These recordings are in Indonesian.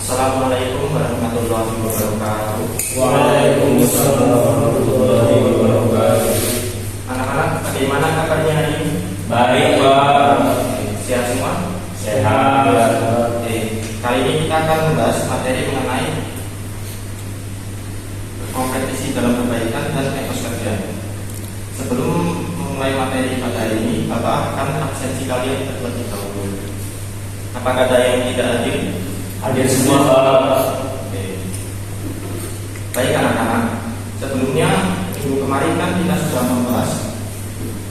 Assalamualaikum warahmatullahi wabarakatuh. Waalaikumsalam warahmatullahi wabarakatuh. Anak-anak, bagaimana kabarnya hari ini? Baik, Pak. Sehat semua? Sehat. Kali ini kita akan membahas materi mengenai kompetisi dalam kebaikan dan etos kerja. Sebelum memulai materi pada hari ini, Bapak akan absensi kalian terlebih dahulu. Apakah ada yang tidak hadir? Hadir semua, Pak. Baik anak-anak, sebelumnya minggu kemarin kan kita sudah membahas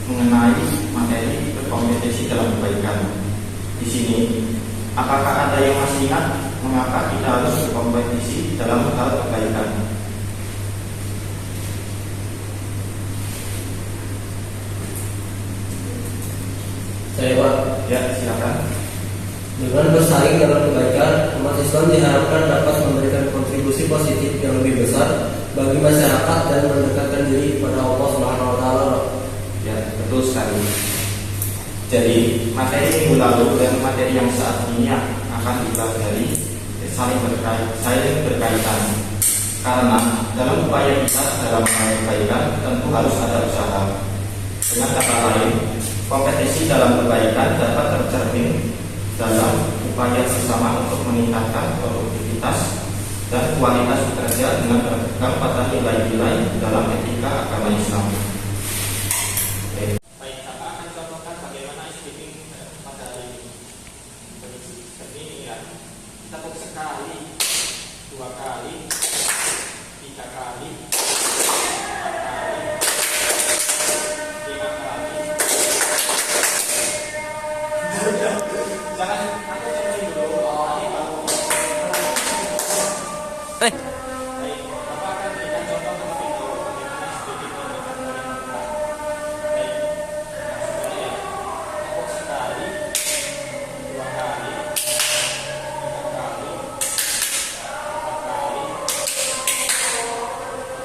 mengenai materi berkompetisi dalam kebaikan. Di sini, apakah ada yang masih ingat mengapa kita harus berkompetisi dalam hal kebaikan? Saya Pak, Ya, silakan. dengan bersaing dalam kebaikan, umat Islam diharapkan dapat memberikan kontribusi positif yang lebih besar bagi masyarakat dan mendekatkan diri kepada Allah Subhanahu wa taala. Ya, betul sekali. Jadi, materi minggu lalu dan materi yang saat ini akan dipelajari saling berkaitan. Karena dalam upaya kita dalam hal kebaikan tentu harus ada usaha. Dengan kata lain, kompetisi dalam kebaikan dapat tercermin dalam upaya bersama untuk meningkatkan produktivitas dan kualitas bekerja dengan berpegang pada nilai-nilai dalam etika agama Islam. Baik, Bapak akan contohkan bagaimana speaking pada hari ini. Seperti ini ya, tepuk sekali, 2 kali, 3 kali, 4 kali, 5 kali. Jangan aku cobain dulu. Baik, Bapak akan berikan contoh terlebih dahulu bagaimana speaking ini akan dilakukan. Baik, maksudnya ya, tepuk sekali, 2 kali, 3 kali, 4 kali,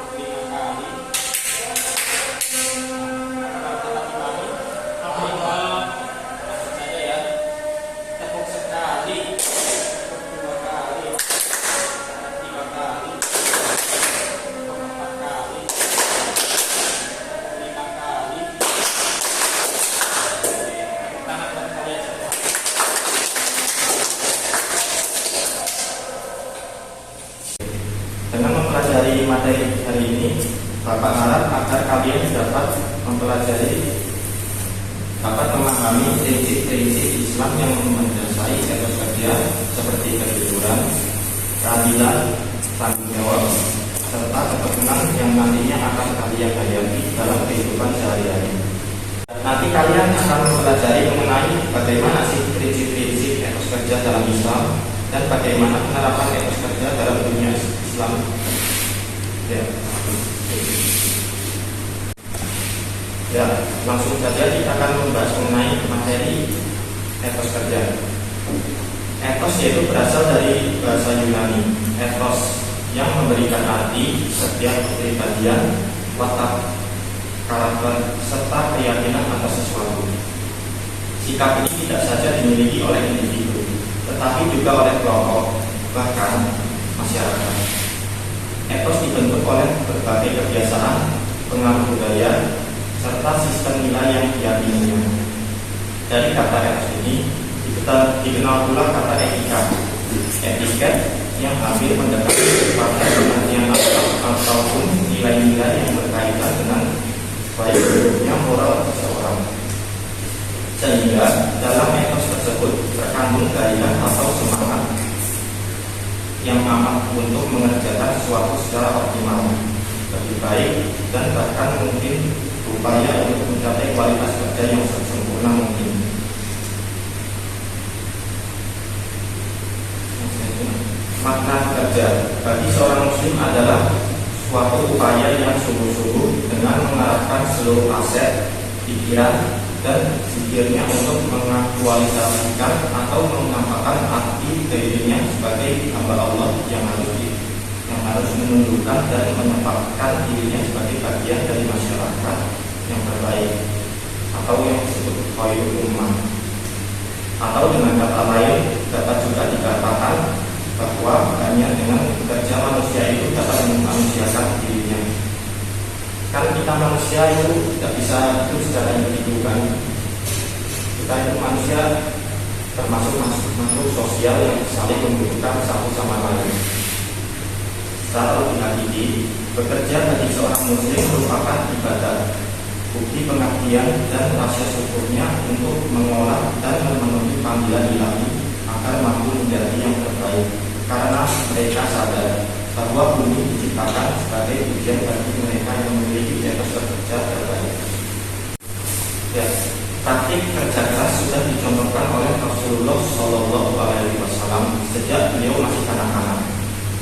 5 kali. Apakah dipahami? Langsung saja ya. Tepuk sekali, 2 kali, 3 kali, 4 kali, 5 kali. Tepuk tangan buat kalian semua. Dengan mempelajari materi hari ini, Bapak harap agar kalian dapat memahami prinsip-prinsip Islam yang mendasari etos kerja seperti kejujuran, keadilan, tanggung jawab, serta ketekunan yang nantinya akan kalian hadapi dalam kehidupan sehari-hari. Nanti kalian akan mempelajari mengenai bagaimana sih prinsip-prinsip etos kerja dalam Islam dan bagaimana penerapan etos kerja dalam dunia Islam. Ya, langsung saja kita akan membahas mengenai materi etos kerja. Etos yaitu berasal dari bahasa Yunani, ethos, yang memberikan arti setiap kepribadian, watak, karakter, serta keyakinan atas sesuatu. Sikap ini tidak saja dimiliki oleh individu, tetapi juga oleh kelompok, bahkan masyarakat. Etos dibentuk oleh berbagai kebiasaan, pengaruh budaya, serta sistem nilai yang diyakininya. Dari kata etos ini dikenal pula kata etika, etiket yang hampir mendekati pada pengertian ataupun nilai-nilai yang berkaitan dengan baik buruknya moral seseorang. Sehingga dalam etos tersebut terkandung gairah atau semangat yang amat untuk mengerjakan sesuatu secara optimal, lebih baik, dan bahkan mungkin upaya untuk mencapai kualitas kerja yang sesempurna mungkin. Makna kerja bagi seorang muslim adalah suatu upaya yang sungguh-sungguh dengan mengarahkan seluruh aset, pikiran, dan zikirnya untuk mengaktualisasikan atau menampakkan arti dirinya sebagai hamba Allah yang harus menundukkan dan menempatkan dirinya sebagai bagian dari masyarakat yang terbaik atau yang disebut khairul ummah. Atau dengan kata lain dapat juga dikatakan bahwa kita manusia itu tidak bisa hidup secara individu kan. Kita itu manusia termasuk makhluk sosial yang saling membutuhkan satu sama lain. Secara lebih hakiki, bekerja bagi seorang muslim merupakan ibadah, bukti pengabdian dan rasa syukurnya untuk mengolah dan memenuhi panggilan ilahi agar mampu menjadi yang terbaik. Karena mereka sadar bahwa bumi diciptakan sebagai ujian bagi mereka yang memiliki etos kerja terbaik. Ya, praktik kerja keras sudah dicontohkan oleh Rasulullah Shallallahu Alaihi Wasallam sejak beliau masih kanak-kanak.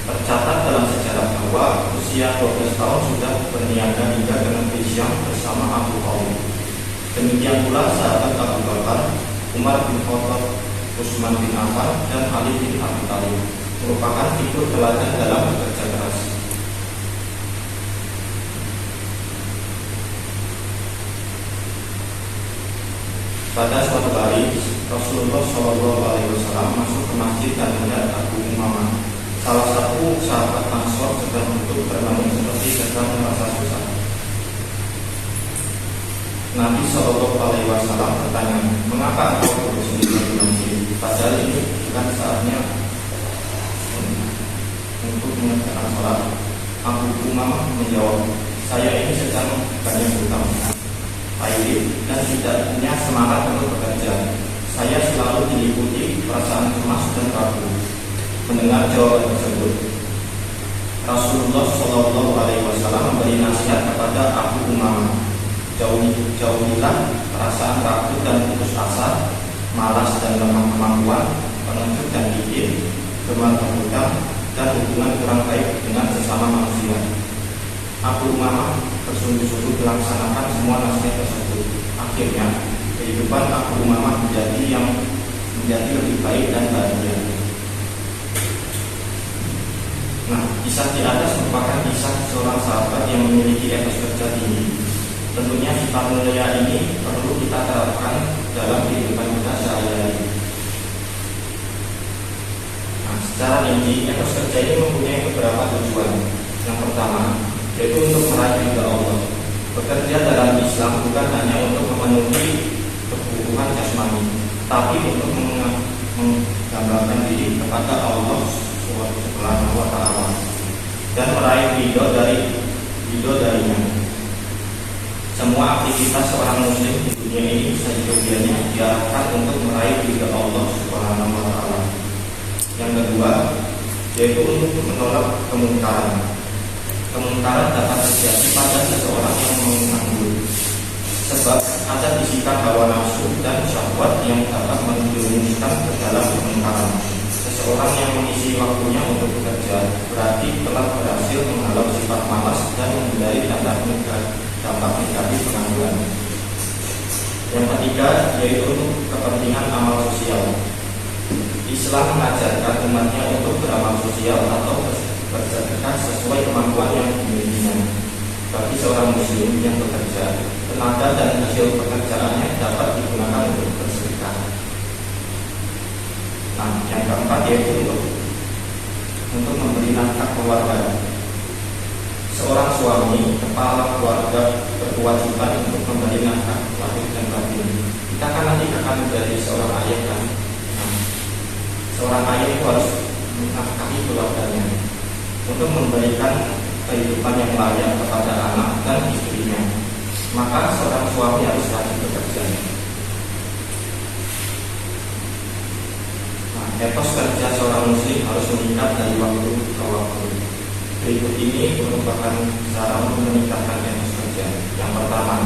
Tercatat dalam sejarah bahwa usia 12 tahun sudah berniaga hingga ke negeri Syam bersama Abu Talib. Demikian pula sahabat Abu Bakar, Umar bin Khattab, Utsman bin Affan, dan Ali bin Abi Thalib merupakan figur teladan dalam bekerja keras. Pada suatu hari, Rasulullah Shallallahu Alaihi Wasallam masuk ke masjid dan melihat Abu Umamah, salah satu sahabat Ansor, sedang duduk bernaung seperti sedang merasa susah. Nabi Shallallahu Alaihi Wasallam bertanya, mengapa engkau duduk sendiri di masjid? Padahal ini bukan saatnya untuk mengerjakan sholat. Abu Umamah menjawab, saya ini sedang banyak hutang, pahit dan tidak punya semangat untuk bekerja. Saya selalu diliputi perasaan cemas dan ragu. Mendengar jawaban tersebut, Rasulullah Shallallahu Alaihi Wasallam memberi nasihat kepada Abu Umamah, jauhilah perasaan ragu dan putus asa, malas dan lemah kemampuan, pengecut dan licin, gemar berhutang, dan hubungan kurang baik dengan sesama manusia. Abu Umamah bersungguh-sungguh melaksanakan semua nasihat tersebut. Akhirnya, kehidupan Abu Umamah menjadi lebih baik dan bahagia. Nah, kisah di atas merupakan kisah seorang sahabat yang memiliki etos kerja tinggi. Tentunya sifat mulia ini perlu kita terapkan dalam kehidupan kita sehari-hari. Nah, secara rinci, etos kerja ini mempunyai beberapa tujuan. Yang pertama, yaitu untuk meraih ridha Allah. Bekerja dalam Islam bukan hanya untuk memenuhi kebutuhan jasmani, tapi untuk menggambarkan diri kepada Allah Subhanahu wa Ta'ala dan meraih ridho darinya. Semua aktivitas seorang muslim di dunia ini seyogianya diarahkan untuk meraih ridho Allah Subhanahu wa Ta'ala. Yang kedua, yaitu untuk menolak kemungkaran. Kemungkaran dapat terjadi pada seseorang yang menganggur, sebab ada bisikan hawa nafsu dan syahwat yang dapat menjerumuskan ke dalam kemungkaran. Seseorang yang mengisi waktunya untuk bekerja berarti telah berhasil menghalau sifat malas dan menghindari dampak negatif pengangguran. Yang ketiga, yaitu untuk kepentingan amal sosial. Islam mengajarkan umatnya untuk beramal sosial atau bersedekah sesuai kemampuan yang dimilikinya. Bagi seorang muslim yang bekerja, tenaga dan hasil pekerjaannya dapat digunakan untuk bersedekah. Nah, yang keempat yaitu untuk memberi nafkah keluarga. Seorang suami, kepala keluarga, berkewajiban untuk memberi nafkah lahir dan batin. Kita kan nanti akan menjadi seorang ayah kan. Nah, seorang ayah itu harus menafkahi keluarganya untuk memberikan kehidupan yang layak kepada anak dan istrinya. Maka seorang suami harus rajin bekerja. Nah, etos kerja seorang muslim harus meningkat dari waktu ke waktu. Berikut ini merupakan cara untuk meningkatkan etos kerja. Yang pertama,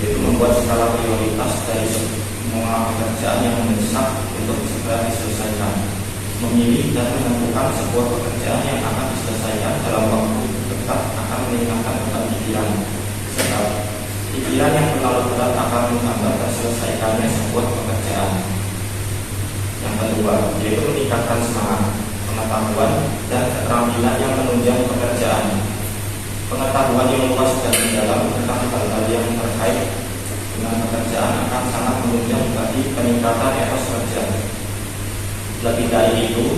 yaitu membuat skala prioritas dari semua pekerjaan yang mendesak untuk segera diselesaikan. Memilih dan menentukan sebuah pekerjaan yang akan diselesaikan dalam waktu dekat akan meningkatkan beban pikiran. Sebab pikiran yang terlalu berat akan menghambat terselesaikannya sebuah pekerjaan. Yang kedua, yaitu meningkatkan semangat, pengetahuan, dan keterampilan yang menunjang pekerjaan. Pengetahuan yang luas dan mendalam tentang hal-hal yang terkait dengan pekerjaan akan sangat menunjang bagi peningkatan etos kerja. Lebih dari itu,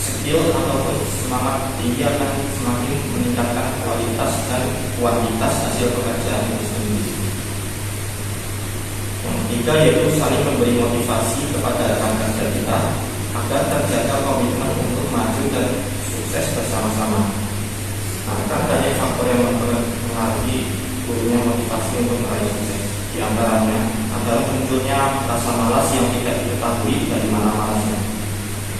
skill ataupun semangat tinggi akan semakin meningkatkan kualitas dan kuantitas hasil pekerjaan itu sendiri. Yang ketiga yaitu saling memberi motivasi kepada rekan kerja kita agar terjaga komitmen untuk maju dan sukses bersama-sama. Nah, kan banyak faktor yang mempengaruhi turunnya motivasi untuk meraih sukses. Di antaranya adalah munculnya rasa malas yang tidak diketahui dari mana malasnya.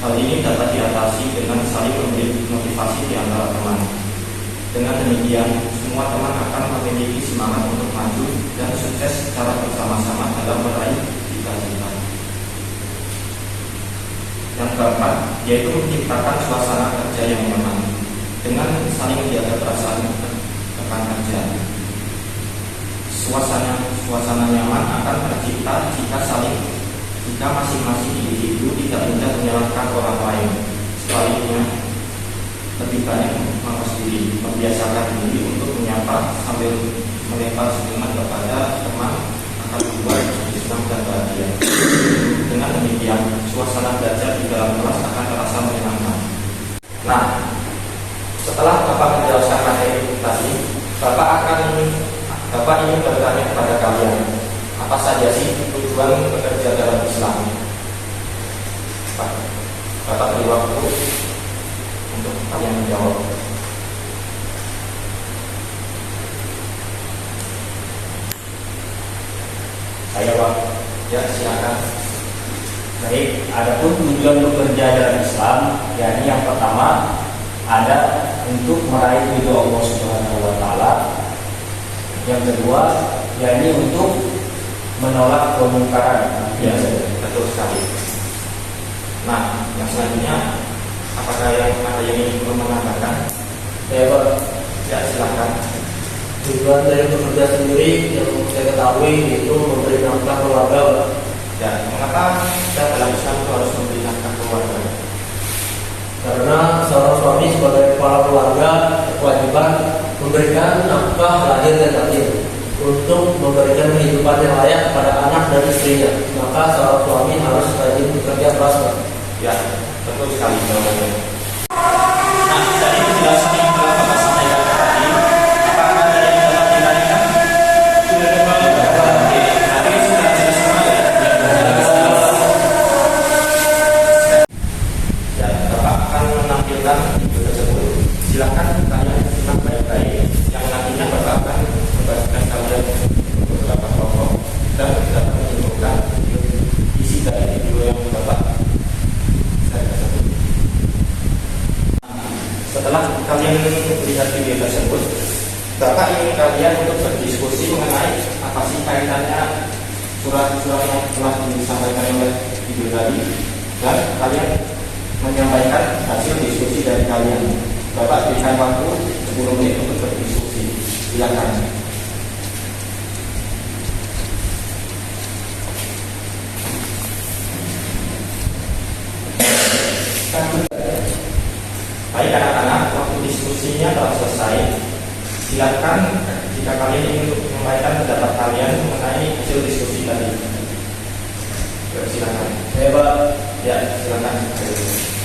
Hal ini dapat diatasi dengan saling memberi motivasi di antara teman. Dengan demikian, semua teman akan memiliki semangat untuk maju dan sukses secara bersama-sama dalam meraih cita-cita. Yang keempat, yaitu menciptakan suasana kerja yang nyaman dengan saling menjaga perasaan rekan kerja. Suasana nyaman akan tercipta jika masing-masing individu tidak mudah menyalahkan orang lain. Sebaliknya, lebih banyak mengawas diri, membiasakan diri untuk menyapa sambil melempar senyuman kepada teman akan membuat senang dan bahagia. Dengan demikian, suasana belajar di dalam kelas akan terasa menyenangkan. Nah, setelah Bapak menjelaskan materi tadi, Bapak ingin bertanya kepada kalian, apa saja sih tujuan bekerja dalam Islam? Bapak beri waktu untuk kalian menjawab. Saya Pak. Ya, silakan. Baik, adapun tujuan bekerja dalam Islam, yakni yang pertama ada untuk meraih ridho Allah Subhanahu wa taala. Yang kedua, yakni untuk menolak kemungkaran. Ya, betul sekali. Nah, yang selanjutnya, apakah ada yang ingin menambahkan? Ya Pak, Ya, silakan. tujuan dari bekerja sendiri yang saya ketahui yaitu memberi nafkah keluarga. Ya, mengapa kita dalam Islam itu harus memberi nafkah keluarga? Karena seorang suami sebagai kepala keluarga kewajiban memberikan nafkah lahir dan batin untuk memberikan kehidupan yang layak kepada anak dan istrinya. Maka seorang suami harus rajin bekerja keras. Ya, betul sekali jawabannya. Nah, dari penjelasan yang telah Bapak sampaikan tadi, apakah ada yang dapat dinaikkan? Sudah ada Pak. Oke, nanti sudah jelas semua ya. Ya, Bapak akan menampilkan video tersebut. Silakan kalian simak baik-baik. Yang nantinya Bapak akan membagikan kalian beberapa kelompok dan dapat menyimpulkan isi dari video yang Bapak. Setelah kalian melihat video tersebut, Bapak ingin kalian untuk berdiskusi mengenai apa sih kaitannya surat-surat yang telah disampaikan oleh video tadi, dan kalian menyampaikan hasil diskusi dari kalian. Bapak berikan waktu 10 menit untuk berdiskusi. Silakan. Baik anak-anak, waktu diskusinya telah selesai. Silakan jika kalian ingin menyampaikan pendapat kalian mengenai hasil diskusi tadi. Silakan. Ya Pak, Ya, silakan.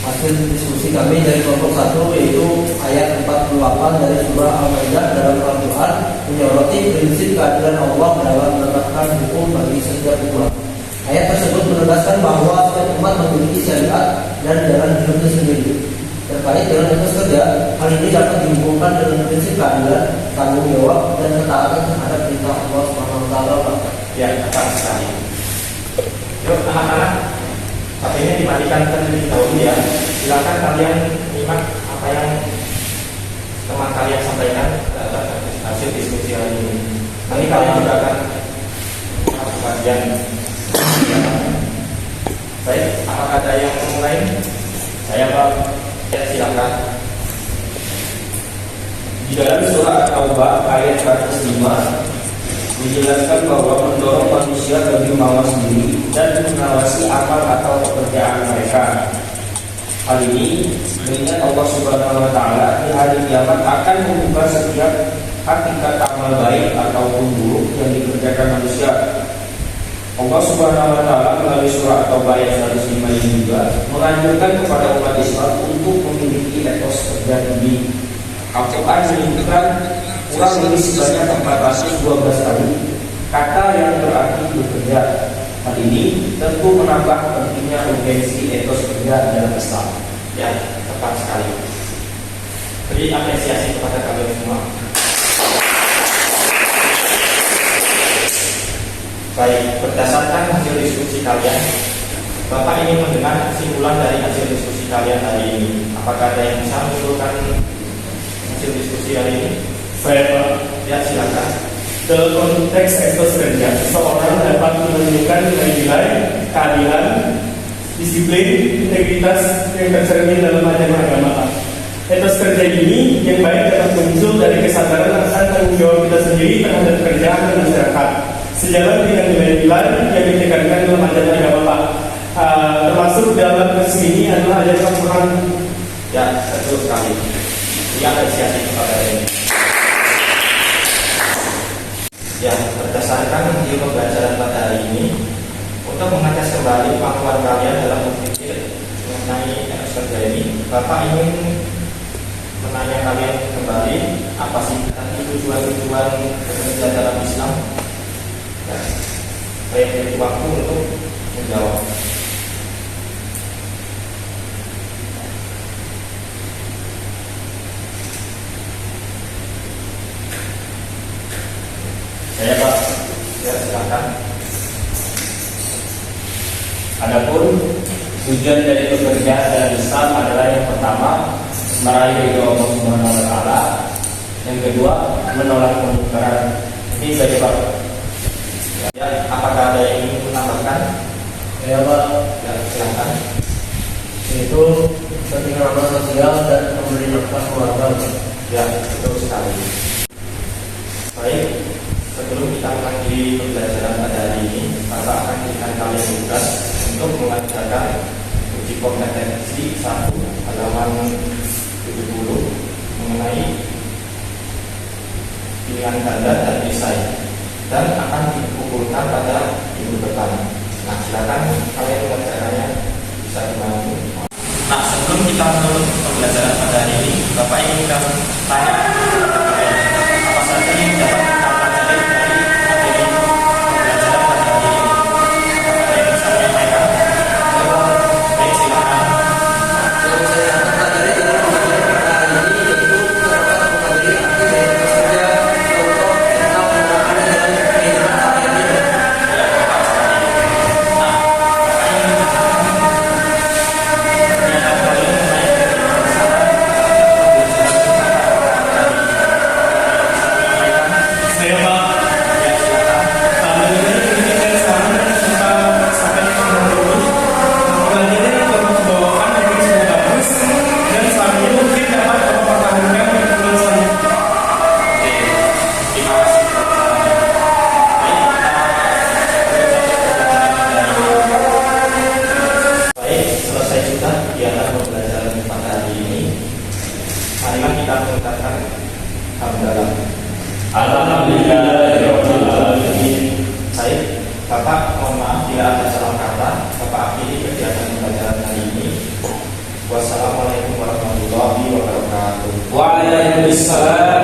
hasil diskusi kami dari kelompok 1 yaitu ayat 48 dari surah Al-Maidah dalam Al-Quran menyoroti prinsip keadilan Allah dalam menetapkan hukum bagi setiap umat. Ayat tersebut menegaskan bahwa setiap umat memiliki syariat dan jalan hidupnya sendiri. Terkait dengan etos kerja, hal ini dapat dihubungkan dengan prinsip keadilan, tanggung jawab, dan ketaatan terhadap perintah Allah SWT. Ya, tepat sekali. Yuk anak-anak, HP-nya dimatikan terlebih dahulu ya. Silakan kalian menyimak apa yang teman kalian sampaikan terhadap hasil diskusi hari ini. Nanti kalian juga akan masuk bagian. Baik, apakah ada yang lain? Saya Pak. Ya, silakan. Di dalam surah At-Taubah ayat 105 dijelaskan bahwa mendorong manusia lebih mawas diri dan mengawasi amal atau pekerjaan mereka. Hal ini mengingat Allah Subhanahu wa taala di hari kiamat akan membuka setiap hakikat amal baik ataupun buruk yang dikerjakan manusia. Allah Subhanahu wa taala melalui surah At-Taubah ayat 105 ini juga menganjurkan kepada umat Islam untuk memiliki etos Al-Quran menyebutkan kurang lebih sebanyak 412 kali kata yang berarti bekerja. Hal ini tentu menambah pentingnya urgensi etos kerja dalam Islam. Ya, tepat sekali. Beri apresiasi kepada kalian semua. Baik, berdasarkan hasil diskusi kalian, Bapak ingin mendengar kesimpulan dari hasil diskusi kalian hari ini. Apakah ada yang bisa menyimpulkan hasil diskusi hari ini? Saya Pak, Ya, silakan. dalam konteks etos kerja, seseorang dapat menunjukkan nilai-nilai keadilan, disiplin, integritas yang tercermin dalam ajaran agama. Etos kerja ini yang baik dapat muncul dari kesadaran akan tanggung jawab kita sendiri terhadap kerjaan dan masyarakat, sejalan dengan nilai-nilai yang ditekankan dalam ajaran agama Pak. Termasuk dalam kasus ini adalah ajaran Tuhan. Ya, betul sekali. Ya, apresiasi kepada ini. Ya, berdasarkan hasil pembelajaran pada hari ini, untuk mengajas kembali kemampuan kalian dalam berpikir mengenai etos kerja ini, Bapak ingin menanya kalian kembali apa sih tadi tujuan-tujuan bekerja dalam Islam? Ya, saya beri waktu untuk menjawab. Saya Pak, Ya, silakan. adapun tujuan dari bekerja dalam Islam adalah yang pertama meraih ridho Allah Subhanahu wa taala, yang kedua menolak kemungkaran. Ini saja Pak. Ya, apakah ada yang ingin menambahkan? Ya Pak, Ya, silakan. yaitu kepentingan amal sosial dan memberi nafkah keluarga. Ya, betul sekali. Baik, sebelum kita mengakhiri pembelajaran pada hari ini, Bapak akan berikan kalian tugas untuk mengerjakan uji kompetensi 1 halaman 70 mengenai pilihan ganda dan esai, dan akan dikumpulkan pada minggu depan. Nah, silakan kalian mengerjakannya, bisa dibantu. Nah, sebelum kita menutup pembelajaran pada hari ini, Bapak ingin kami tanya apa saja yang dapat kita pelajari dari materi pembelajaran pada hari ini. Apakah ada yang bisa menyampaikan? Baik, silakan. Yang saya pelajari dalam pembelajaran pada hari ini yaitu terdapat mempelajari arti dari etos kerja, contoh tentang menerapkannya dalam kehidupan sehari-hari. Ya, tepat sekali. Nah, Bapak ingin pernyataan kalian mengenai kebiasaan Saya Pak, ya, silakan. mengenai pendidikan Islam serta sampai teknologi, pelajaran yang telah dibawakan dengan sudah bagus dan selama ini mungkin dapat mempertahankan di bulan selanjutnya. Oke, terima kasih. Baik, selesai sudah kegiatan pembelajaran pada hari ini. Marilah kita mengucapkan hamdalah. Alhamdulillahirabbil alamin. Baik, Bapak mohon maaf bila ada salah kata. Bapak akhiri kegiatan pembelajaran hari ini. Wassalamualaikum warahmatullahi wabarakatuh. Waalaikumsalam